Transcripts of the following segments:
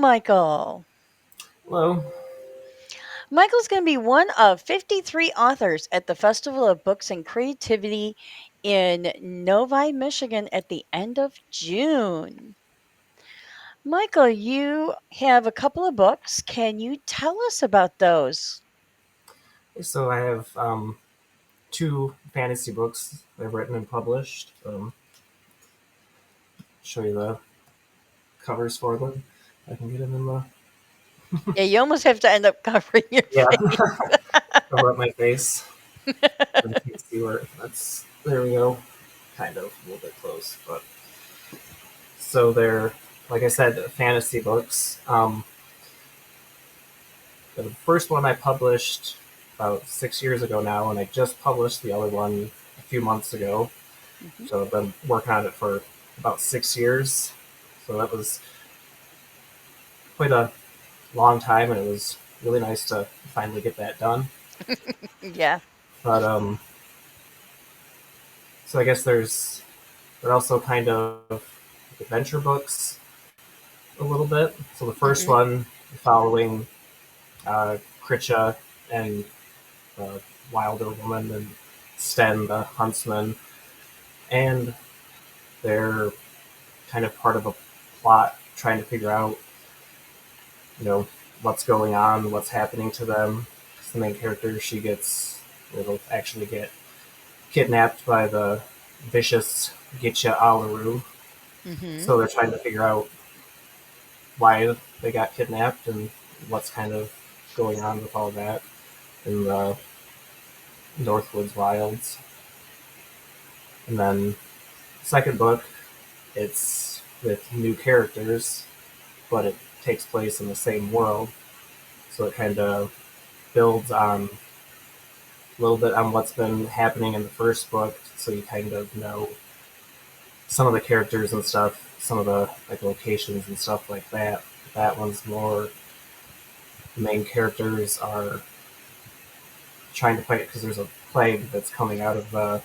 Michael. Hello. Michael's going to be one of 53 authors at the Festival of Books and Creativity in Novi, Michigan at the end of June. Michael, you have a couple of books. Can you tell us about those? So I have two fantasy books I've written and published. Show you the covers for them. I can get them in the Yeah, you almost have to end up covering your yeah face. cover up my face. I can't see where that's. There we go. Kind of a little bit close, but so they're like I said, fantasy books. The first one I published about 6 years ago now, and I just published the other one a few months ago. Mhm. So I've been working on it for about 6 years. So that was quite a long time, and it was really nice to finally get that done. Yeah. But so I guess they're also kind of adventure books a little bit. So the first Hmm. one following Critcha and the Wilder woman and Sten the huntsman, and they're kind of part of a plot trying to figure out you know what's going on, what's happening to them. The main character, she will actually get kidnapped by the vicious Gitcha Alaru. Hmm. So they're trying to figure out why they got kidnapped and what's kind of going on with all that in the Northwoods Wilds. And then the second book, it's with new characters, but it takes place in the same world. So it kind of builds on a little bit on what's been happening in the first book, so you kind of know some of the characters and stuff, some of the like locations and stuff like that. That one's more the main characters are trying to fight because there's a plague that's coming out of the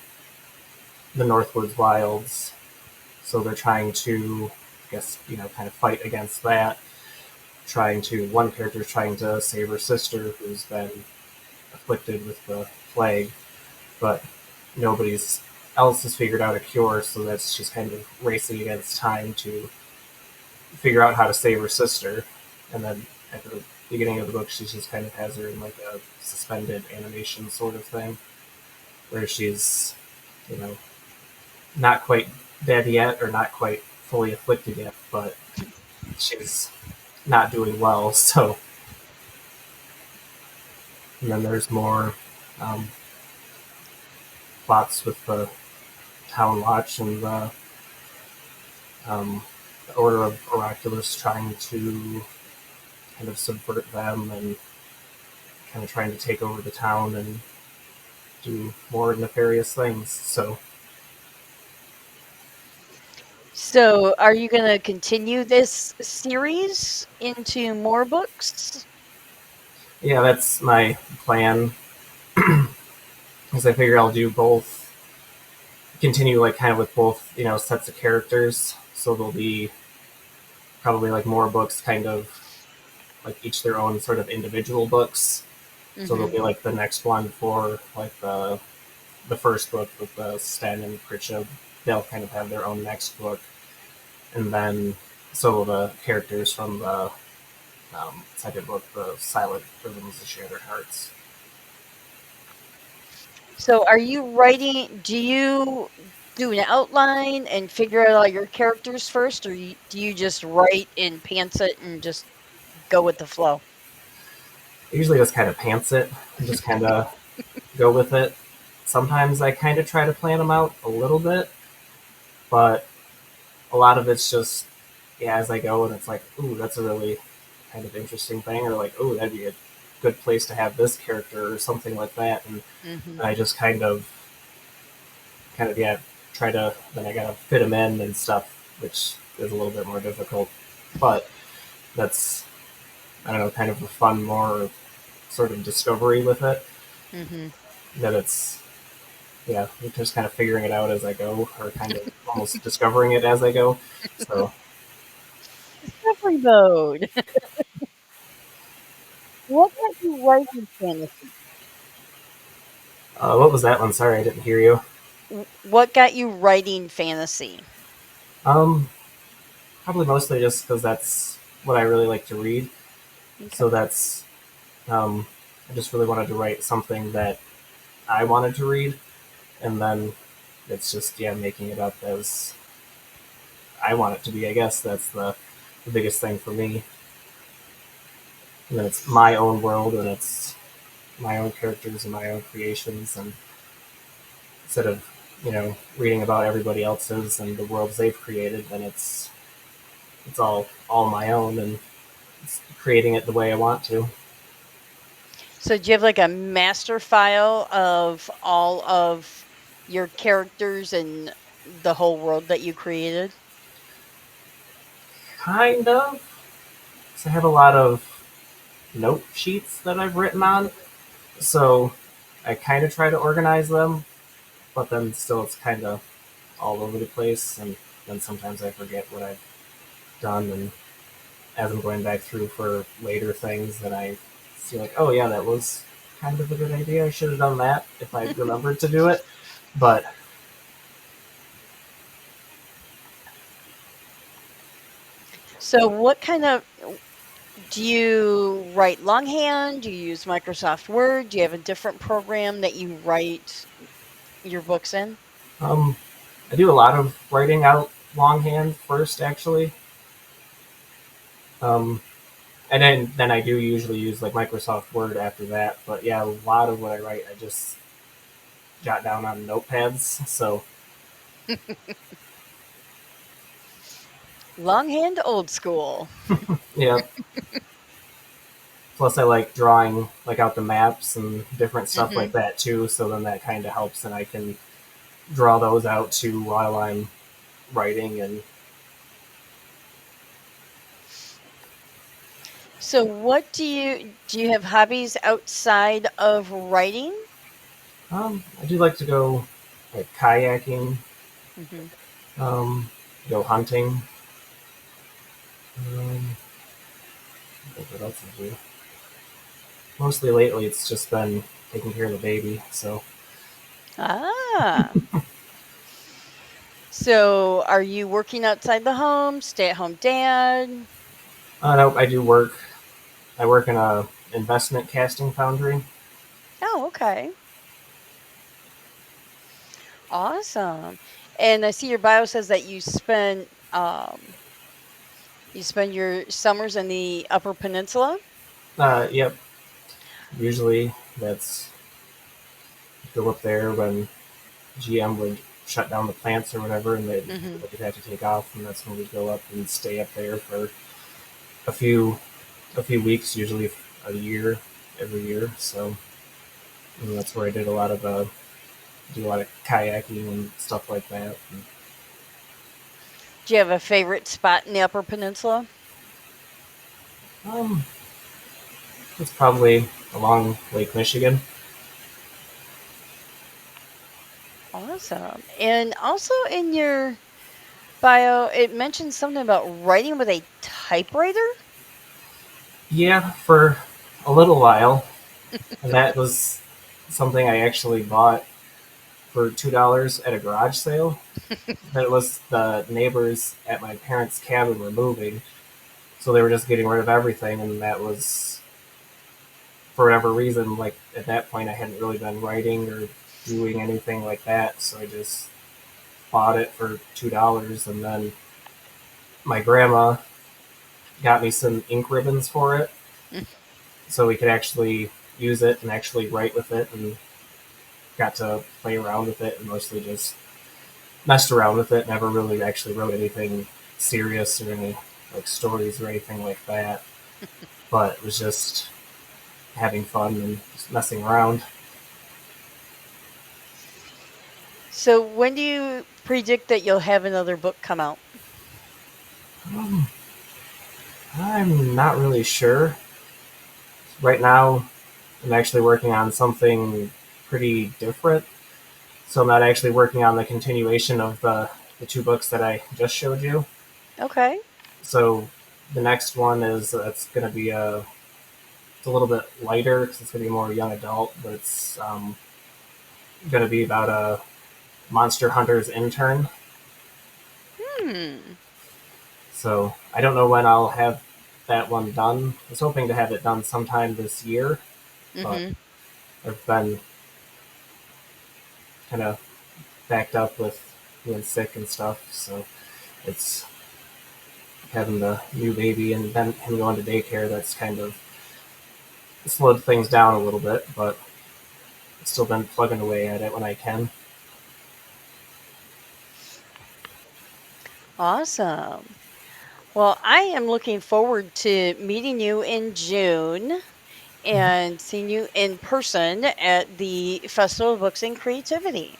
Northwoods Wilds, so they're trying to, I guess, kind of fight against that. One character is trying to save her sister who's been afflicted with the plague, but nobody's else has figured out a cure, so that's just kind of racing against time to figure out how to save her sister. And then at the beginning of the book, she just kind of has her in like a suspended animation sort of thing, where she's, you know, not quite dead yet or not quite fully afflicted yet, but she's not doing well. So, and then there's more um, plots with the Town Watch and um, the Order of Oraculus trying to kind of subvert them and kind of trying to take over the town and do more nefarious things. So So, are you going to continue this series into more books? yeah, that's my plan. Because I figure I'll do both, continue like kind of with both sets of characters. So there'll be probably like more books, kind of like each their own sort of individual books. So there'll Hmm. be like the next one for like the first book with the Sten and Pritcha. They'll kind of have their own next book, and then so the characters from the second book, the Silent Rhythms of Shattered Hearts. So, are you writing? Do you do an outline and figure out all your characters first, or do you just write and pants it and just go with the flow? I usually just kind of pants it and just kind of go with it. Sometimes I kind of try to plan them out a little bit, but a lot of it's just as I go, and it's like, ooh, that's a really kind of interesting thing, or like, ooh, that'd be a good place to have this character or something like that, and Hmm. I just kind of yeah, try to then I gotta fit them in and stuff, which is a little bit more difficult, but that's I don't know, kind of a fun, more sort of discovery with it. Hmm. That it's yeah, just kind of figuring it out as I go, or kind of almost discovering it as I go. So Discovery mode. What got you writing fantasy? What was that one? Sorry, I didn't hear you. What got you writing fantasy? Um, Probably mostly just because that's what I really like to read. So Okay. that's I just really wanted to write something that I wanted to read, and then it's just making it up as I want it to be. I guess that's the biggest thing for me. And then it's my own world, and it's my own characters and my own creations, and instead of reading about everybody else's and the worlds they've created, then it's all my own, and it's creating it the way I want to. So do you have like a master file of all of your characters and the whole world that you created? Kind of. So I have a lot of note sheets that I've written on, so I kind of try to organize them, but then still it's kind of all over the place, and then sometimes I forget what I've done, and as I'm going back through for later things, then I see like, oh yeah, that was kind of a good idea. I should have done that if I remembered to do it. But So what kind of do you write longhand? Do you use Microsoft Word? Do you have a different program that you write your books in? um, I do a lot of writing out longhand first, actually, um, and then I do usually use like Microsoft Word after that. But yeah, a lot of what I write, I just jot down on notepads. So Longhand old school. yeah. Plus, I like drawing like out the maps and different stuff like Hmm. that too. So then that kind of helps, and I can draw those out too while I'm writing. And So what do you have hobbies outside of writing? I do like to go like kayaking, Hmm. um, go hunting. I think what else I do. Mostly lately, it's just been taking care of the baby. So Ah. So are you working outside the home, stay at home dad? nope, I do work. I work in a investment casting foundry. Oh, okay. Awesome. And I see your bio says that you spend your summers in the Upper Peninsula. Yep. Usually that's go up there when GM would shut down the plants or whatever, and Hmm. they'd have to take off, and that's when we'd go up and stay up there for a few a few weeks, usually a year, every year. So that's where I did a lot of do a lot of kayaking and stuff like that. And, Do you have a favorite spot in the Upper Peninsula? um, it's probably along Lake Michigan. Awesome. And also in your bio, it mentions something about writing with a typewriter. Yeah, for a little while, and that was something I actually bought for $2 at a garage sale. That was the neighbors at my parents' cabin were moving, so they were just getting rid of everything, and that was for whatever reason. Like at that point, I hadn't really been writing or doing anything like that, so I just bought it for $2, and then my grandma got me some ink ribbons for it, so we could actually use it and actually write with it, and got to play around with it and mostly just messed around with it. Never really actually wrote anything serious or any like stories or anything like that. But it was just having fun and just messing around. So when do you predict that you'll have another book come out? Um, I'm not really sure. Right now, I'm actually working on something pretty different. So I'm not actually working on the continuation of the two books that I just showed you. Okay. So the next one is it's going to be it's a little bit lighter because it's going to be more young adult, but it's going to be about a monster hunter's intern. Hmm. So I don't know when I'll have that one done. I was hoping to have it done sometime this year, but Mm-hmm. I've been kind of backed up with being sick and stuff. So it's having the new baby and then him going to daycare that's kind of slowed things down a little bit, but I've still been plugging away at it when I can. Awesome. Well, I am looking forward to meeting you in June and seeing you in person at the Festival of Books and Creativity.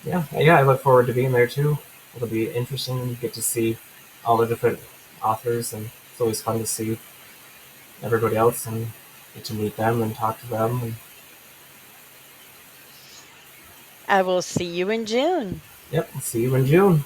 Yeah, I look forward to being there too. It'll be interesting. You get to see all the different authors, and it's always fun to see everybody else and get to meet them and talk to them. And I will see you in June. yep, see you in June.